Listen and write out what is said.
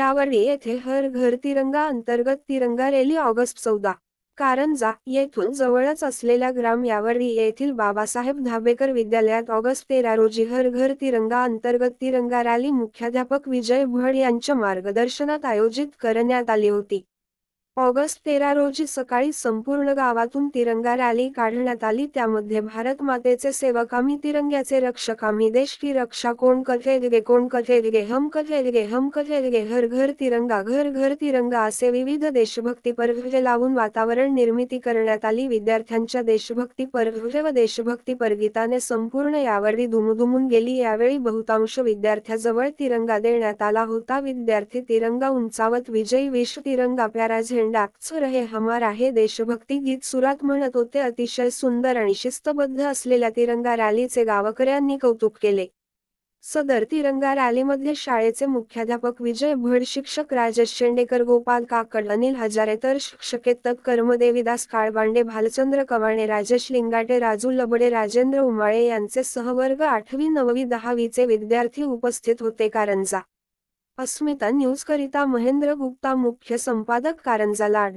यावर्षी येथे हर घर तिरंगा अंतर्गत तिरंगा रॅली ऑगस्ट 14 कारंजा येथून जवळच असलेल्या ग्राम यावर्षी येथील बाबासाहेब धाबेकर विद्यालयात ऑगस्ट 13 रोजी हर घर तिरंगा अंतर्गत तिरंगा रॅली मुख्याध्यापक विजय भड यांच्या मार्गदर्शनात आयोजित करण्यात आली होती। ऑगस्ट 13 रोजी सकाळी संपूर्ण गावातून तिरंगा रॅली काढण्यात आली। त्यामध्ये भारत मातेचे सेवक आम्ही, तिरंग्याचे रक्षक आम्ही, देश की रक्षा कौन करेंगे, हम करेंगे, हम करेंगे, हर घर तिरंगा असे विविध देशभक्तीपर ध्वज लावून वातावरण निर्मिती करण्यात आली। विद्यार्थ्यांच्या देशभक्तीपर ध्वज व देशभक्तीपर गीताने संपूर्ण यावर्षी दुमदुमून गेली। यावेळी बहुतांश विद्यार्थ्याजवळ तिरंगा देण्यात आला होता। विद्यार्थी तिरंगा उंचावत विजयी विश्व तिरंगा प्यारा झेंडा रहे हमारा हे देशभक्ती गीत सुरात म्हणत होते। अतिशय सुंदर आणि शिस्तबद्ध असलेल्या तिरंगा रॅलीचे गावकऱ्यांनी कौतुक केले। सदर तिरंगा रॅलीमध्ये शाळेचे मुख्याध्यापक विजय भड, शिक्षक राजेश शेंडेकर, गोपाल काकड, अनिल हजारे तर शिक्षकेतर कर्मदेवीदास काळबांडे, भालचंद्र कवाणे, राजेश लिंगाटे, राजू लबडे, राजेंद्र उमाळे यांचे सहवर्ग 8वी 9वी 10वीचे विद्यार्थी उपस्थित होते। कारंजा अस्मिता न्यूज करिता महेंद्र गुप्ता, मुख्य संपादक कारंजा लाड।